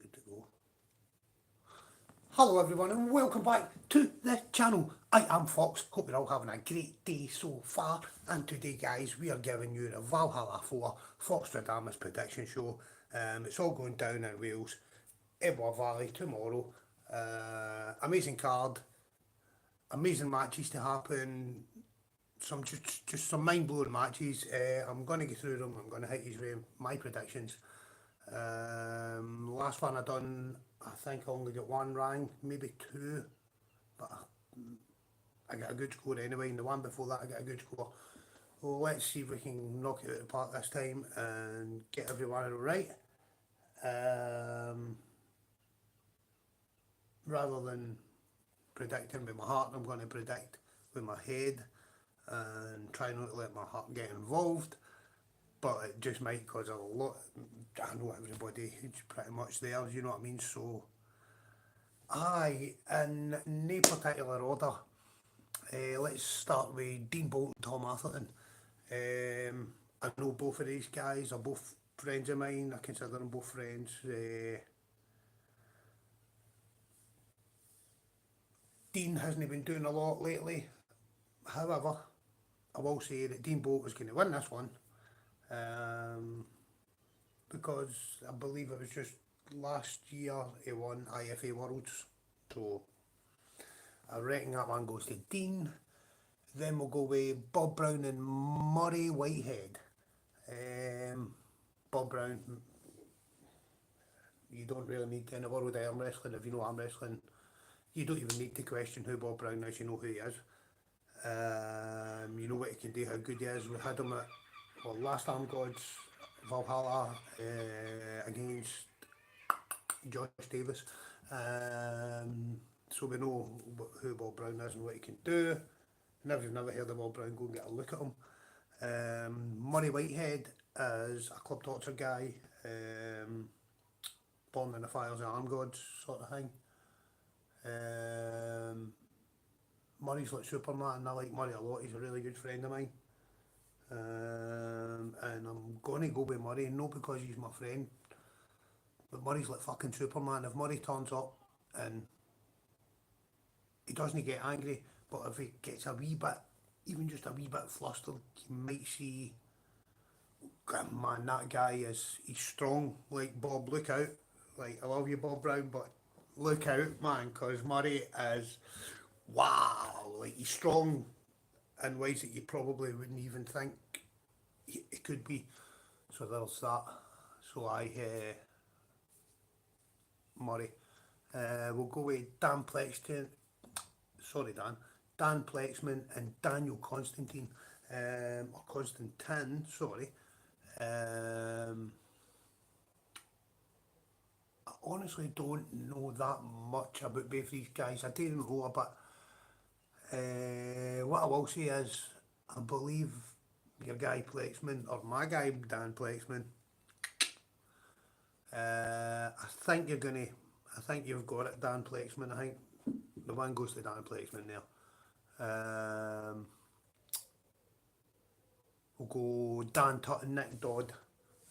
good to go. Hello everyone and welcome back to the channel. I am Fox, hope you're all having a great day so far, and today guys we are giving you the Valhalla 4 foxstradamus prediction show. It's all going down in Wales, Ebor Valley tomorrow. Amazing card, amazing matches to happen, some just some mind-blowing matches. I'm going to go through them, I'm going to hit you with my predictions. Last one I done, I think I only got one rang, maybe two, but I got a good score anyway, and the one before that I got a good score. Well, let's see if we can knock it out of the park this time and get everyone right. Rather than predicting with my heart, I'm going to predict with my head and try not to let my heart get involved. But it just might cause a lot. I know everybody is pretty much there, you know what I mean? So, in no particular order. Let's start with Dean Bolt and Tom Atherton. I know both of these guys are both friends of mine. I consider them both friends. Dean hasn't been doing a lot lately. However, I will say that Dean Bolt is going to win this one. Because I believe it was just last year he won IFA Worlds, so I reckon that one goes to Dean. Then we'll go with Bob Brown and Murray Whitehead. Bob Brown, you don't really need to in the world of arm wrestling. If you know arm wrestling, you don't even need to question who Bob Brown is, you know who he is. You know what he can do, how good he is. We had him at last Armgods Valhalla against Josh Davis, so we know who Bob Brown is and what he can do. And if you've never heard of Bob Brown, go and get a look at him. Murray Whitehead is a club torture guy, born in the fires of Armgods sort of thing. Murray's like Superman, I like Murray a lot, he's a really good friend of mine. And I'm going to go with Murray, not because he's my friend, but Murray's like fucking Superman. If Murray turns up and he doesn't get angry, but if he gets a wee bit, even just a wee bit flustered, you might see, man, that guy he's strong, like Bob, look out. Like, I love you Bob Brown, but look out man, because Murray is, wow, like he's strong in ways that you probably wouldn't even think it could be. So there's that. So Murray. We'll go with Dan Plexman and Daniel Constantine, or Constantine, sorry. I honestly don't know that much about both these guys. I do know a bit. What I will say is, I believe your guy Plexman, or my guy Dan Plexman, I think you've got it, Dan Plexman. I think the one goes to Dan Plexman there. We'll go Dan Tutton, Nick Dodd.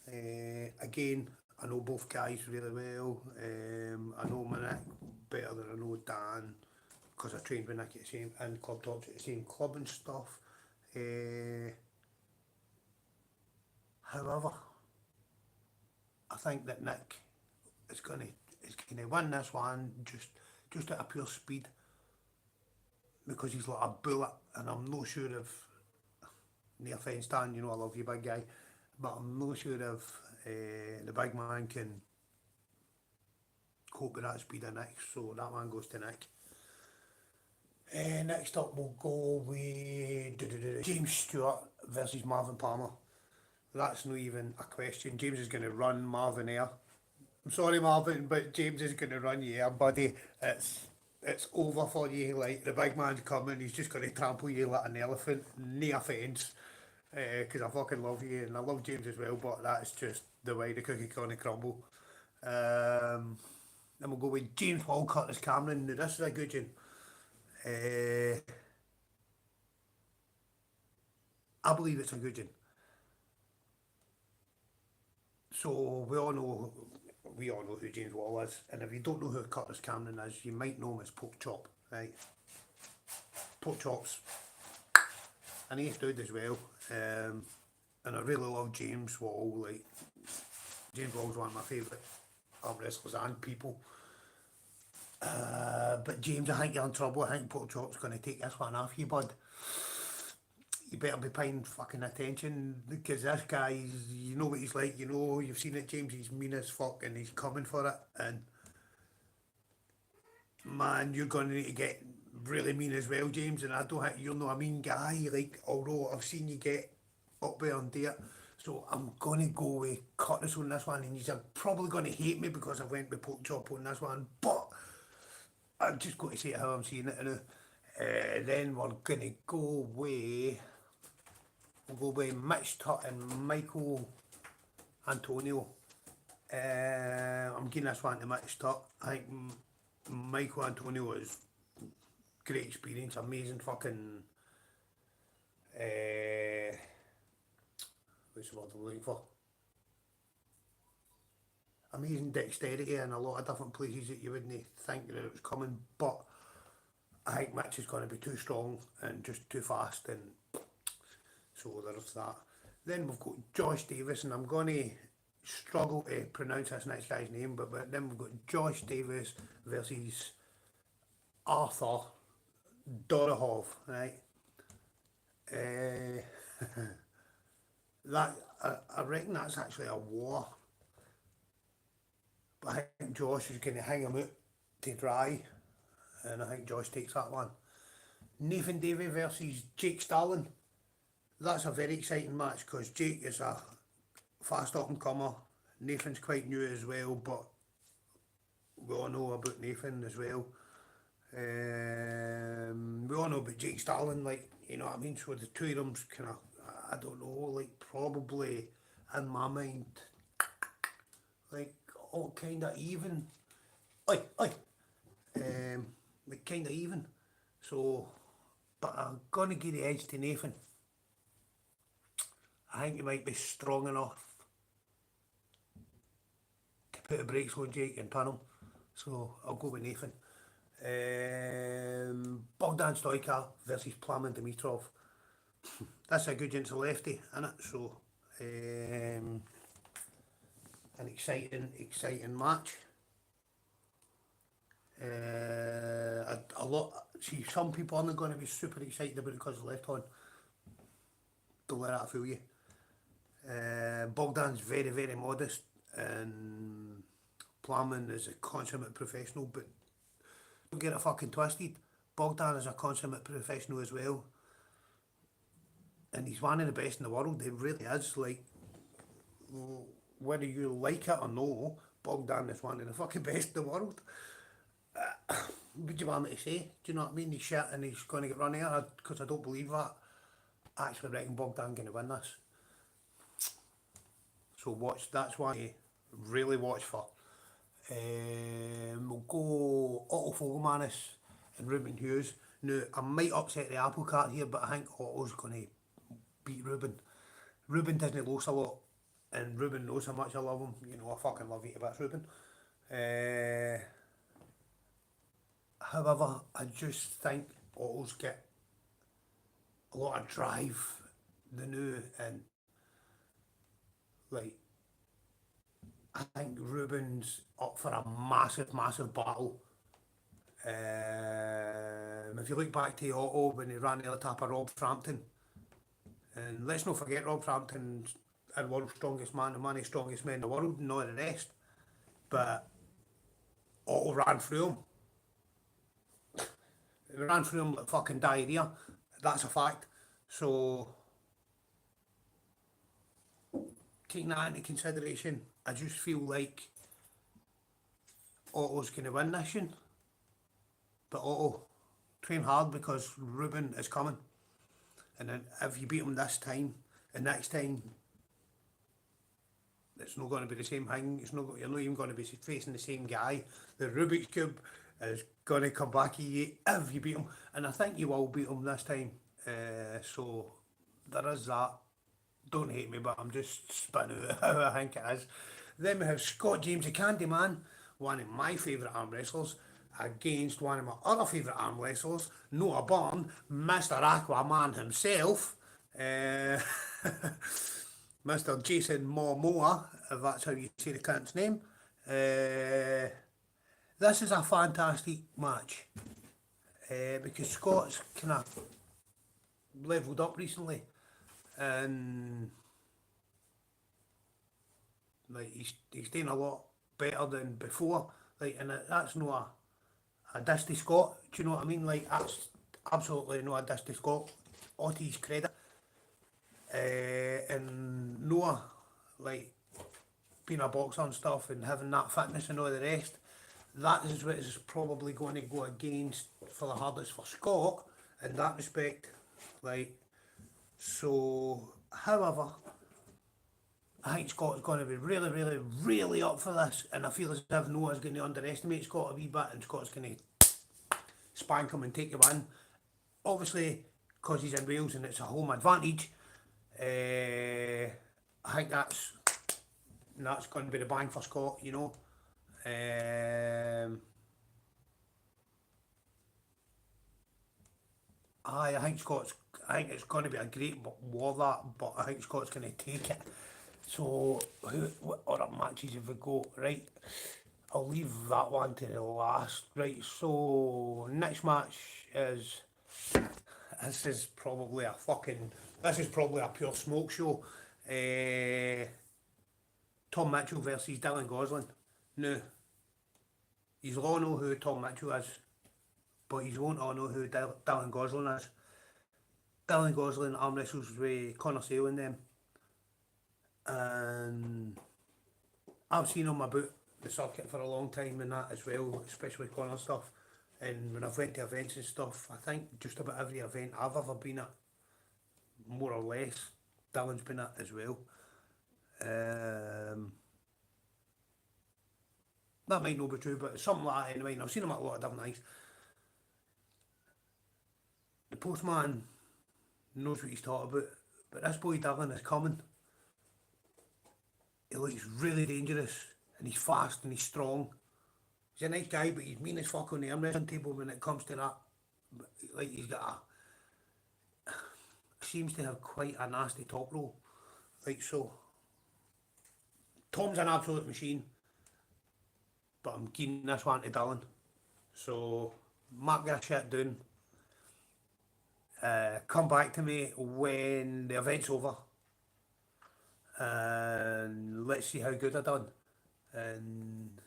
Again, I know both guys really well. I know my Nick better than I know Dan, because I trained with Nick at the same, and club tops at the same club and stuff. However, I think that Nick is gonna win this one just at a pure speed, because he's like a bullet, and I'm not sure if, no offence Dan, you know I love you big guy, but I'm not sure if the big man can cope with that speed of Nick, so that one goes to Nick. Next up we'll go with James Stewart versus Marvin Palmer. That's not even a question. James is going to run Marvin here. I'm sorry Marvin, but James is going to run you here, buddy. It's over for you. Like, the big man's coming, he's just going to trample you like an elephant. No offence, because I fucking love you and I love James as well, but that's just the way the cookie gonna crumble. Then we'll go with James Walcott as Cameron. Now this is a good one. I believe it's a good one. So we all know we all know who James Wall is, and if you don't know who Curtis Cameron is, you might know him as Pork Chop, right? Pork Chop's a nice dude as well, and I really love James Wall. Like, James Wall's one of my favourite arm wrestlers and people. But James, I think you're in trouble. I think Pork Chop's going to take this one off you, bud. You better be paying fucking attention, because this guy, you know what he's like, you know, you've seen it, James, he's mean as fuck and he's coming for it, and man, you're going to need to get really mean as well, James, and I don't think you're not a mean guy, like, although I've seen you get up there and there, so I'm going to go with Curtis on this one, and you're probably going to hate me because I went with Pork Chop on this one, but I'm just going to say it how I'm seeing it now. Then we're going to go with... We'll go with Mitch Tutt and Michael Antonio. I'm giving this one to Mitch Tutt. I think Michael Antonio is great experience, amazing fucking... what's the word I'm looking for? Amazing dexterity in a lot of different places that you wouldn't think that it was coming, but I think Mitch is going to be too strong and just too fast, and so there's that. Then we've got Josh Davis, and I'm going to struggle to pronounce this next guy's name, but then we've got Josh Davis versus Arthur Dorihov, right? That I reckon that's actually a war, but I think Josh is going to hang him out to dry, and I think Josh takes that one. Nathan Davey versus Jake Starlin. That's a very exciting match because Jake is a fast up and comer. Nathan's quite new as well, but we all know about Nathan as well. We all know about Jake Starlin, like, you know what I mean? So the two of them's kind of, I don't know, like, probably in my mind, like, all kind of even. Like kind of even. So, but I'm going to give the edge to Nathan. I think he might be strong enough to put the brakes on Jake and pin him. So I'll go with Nathan. Bogdan Stoica versus Plamen Dimitrov. That's a good gent's a lefty, isn't it? So an exciting match. A lot. See, some people aren't going to be super excited about it because of left hand. Don't let that fool you. Bogdan's very, very modest, and Plamen is a consummate professional, but don't get it fucking twisted. Bogdan is a consummate professional as well, and he's one of the best in the world. He really is. Like, whether you like it or no, Bogdan is one of the fucking best in the world. What do you want me to say? Do you know what I mean? He's shit and he's going to get run out, because I don't believe that. I actually reckon Bogdan going to win this. So watch, that's why I really watch for. We'll go Otto Fogelmanis and Ruben Hughes. Now, I might upset the apple cart here, but I think Otto's going to beat Ruben. Ruben doesn't lose a lot, and Ruben knows how much I love him. You know, I fucking love you to bits, Ruben. However, I just think Otto's get a lot of drive, the new, and like, I think Ruben's up for a massive, massive battle. If you look back to Otto when he ran the other top of Rob Frampton, and let's not forget Rob Frampton's the world's strongest man, the man of the strongest men in the world, and all the rest, but Otto ran through him. He ran through him like fucking diarrhea. That's a fact. So, taking that into consideration, I just feel like Otto's going to win this one. But Otto, train hard because Ruben is coming. And then if you beat him this time, and next time, it's not going to be the same thing. You're not even going to be facing the same guy. The Rubik's Cube is going to come back at you if you beat him. And I think you will beat him this time. So there is that. Don't hate me, but I'm just spitting out how I think it is. Then we have Scott James the Candyman, one of my favourite arm wrestlers, against one of my other favourite arm wrestlers, Noah Byrne, Mr. Aquaman himself, Mr. Jason Momoa, if that's how you say the cunt's name. This is a fantastic match because Scott's kind of levelled up recently, and like he's doing a lot better than before. Like, and that's not a diss to Scott. Do you know what I mean? Like, that's absolutely not a diss to Scott. All to his credit. And Noah, like, being a boxer and stuff and having that fitness and all the rest, that is what is probably going to go against for the hardest for Scott in that respect. Like, so, however, I think Scott's going to be really, really, really up for this, and I feel as if Noah's going to underestimate Scott a wee bit, and Scott's going to spank him and take the win. Obviously, because he's in Wales and it's a home advantage, I think that's going to be the bang for Scott, you know. I think it's going to be a great war, that, but I think Scott's going to take it. So, what other matches have we got? Right, I'll leave that one to the last. Right, so next match is, this is probably a pure smoke show. Tom Mitchell versus Dylan Gosling. Now, you'll all know who Tom Mitchell is, but you won't all know who Dylan Gosling is. Dylan Gosling arm wrestles with Connor Sale and them. And I've seen him about the circuit for a long time and that as well, especially Connor stuff. And when I've went to events and stuff, I think just about every event I've ever been at, more or less, Dylan's been at as well. That might not be true, but it's something like that anyway, and I've seen him at a lot of different things. The postman knows what he's talking about, but this boy Dylan is coming. He looks really dangerous, and he's fast and he's strong. He's a nice guy, but he's mean as fuck on the arm wrestling table when it comes to that. Like, he's got seems to have quite a nasty top roll. Like, so, Tom's an absolute machine, but I'm keen this one to Dylan. So, mark that shit down. Come back to me when the event's over. And let's see how good I done. And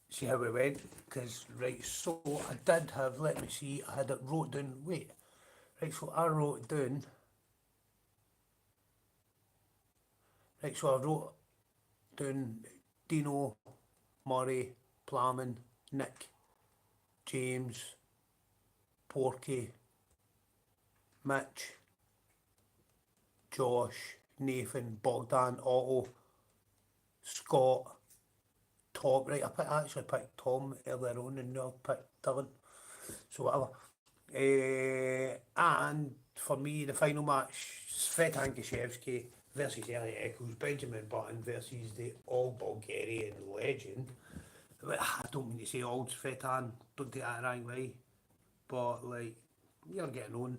see how we went. Because, right, so I did have, let me see, I had it wrote down, wait. Right, so I wrote down, right, so I wrote down Dino, Murray, Plowman, Nick, James, Porky, Mitch, Josh, Nathan, Bogdan, Otto, Scott, Tom. Right, I actually picked Tom earlier on and now I picked Dylan. So whatever. And for me, the final match, Svetan Gashevsky versus Elliot Eccles, Benjamin Button versus the old Bulgarian legend. I don't mean to say old Svetan, don't take that the wrong way, but like, you're getting on.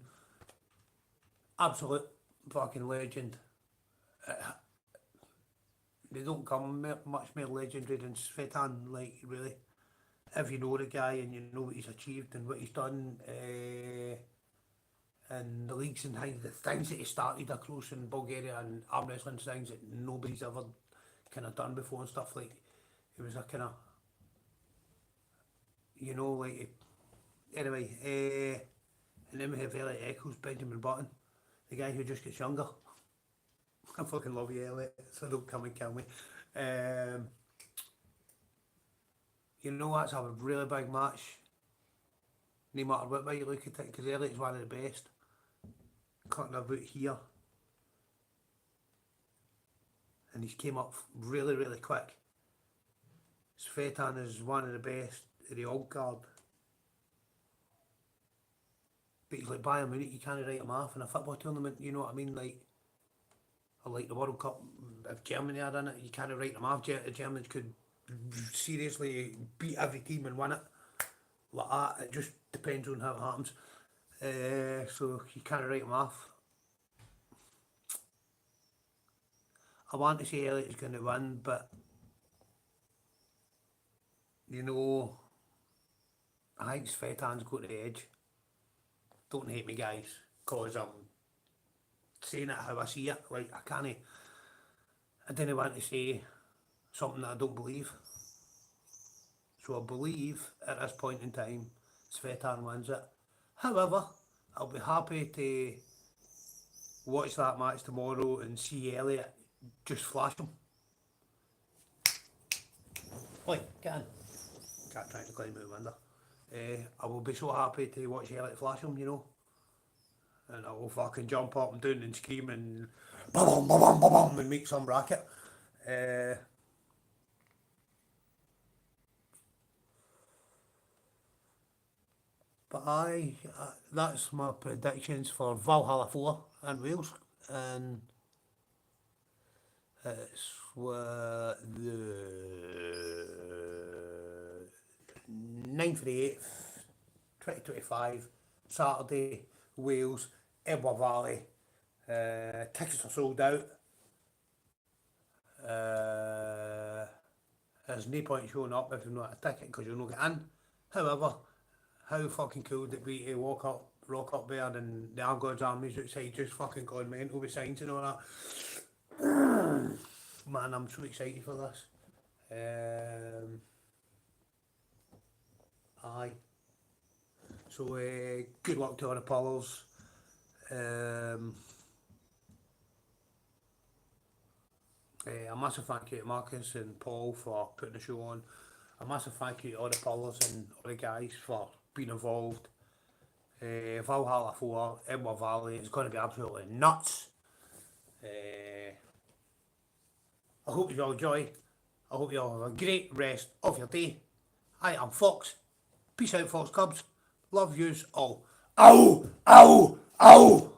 Absolute fucking legend. They don't come much more legendary than Svetan, like, really. If you know the guy and you know what he's achieved and what he's done, and the leagues and the things that he started across in Bulgaria and arm wrestling, things that nobody's ever kind of done before and stuff, like, it was a kind of, you know, like, anyway, and then we have Elliot Eccles, Benjamin Button, the guy who just gets younger. I fucking love you, Elliot, so don't come and kill me. You know, that's a really big match, no matter what way you look at it, because Elliot's one of the best. Cutting about here. And he's came up really, really quick. Svetan is one of the best of the old guard. But he's like Bayern Munich, you can't write him off in a football tournament, you know what I mean? Like, like the World Cup, if Germany are in it, you can't write them off. The Germans could seriously beat every team and win it like that. It just depends on how it happens. So you can't write them off. I want to say Elliot's going to win, but you know, I think Svetan's got the edge. Don't hate me, guys, because I'm saying it how I see it. Like, I didn't want to say something that I don't believe. So I believe at this point in time, Svetan wins it. However, I'll be happy to watch that match tomorrow and see Elliot just flash him. Oi, get in. Cat trying to climb out the window. I will be so happy to watch Elliot flash him, you know. And I will fucking jump up and down and scream and ba-bum, ba-bum, ba-bum, and make some racket. But that's my predictions for Valhalla 4 in Wales. And it's the 9th of the 8th, 2025, Saturday, Wales, Ebor Valley. Tickets are sold out. There's no point showing up if you've not a ticket because you'll not get in. However, how fucking cool would it be to rock up there and the Armgods armies outside just fucking gone mental with signs and all that. Man, I'm so excited for this. Aye. So good luck to all the pullers. A massive thank you to Marcus and Paul for putting the show on. A massive thank you to all the pullers and all the guys for being involved. Valhalla 4, Ebor Valley, it's going to be absolutely nuts. I hope you all enjoy. I hope you all have a great rest of your day. I am Fox. Peace out, Fox Cubs. Love yous all. Ow! Ow! Ow!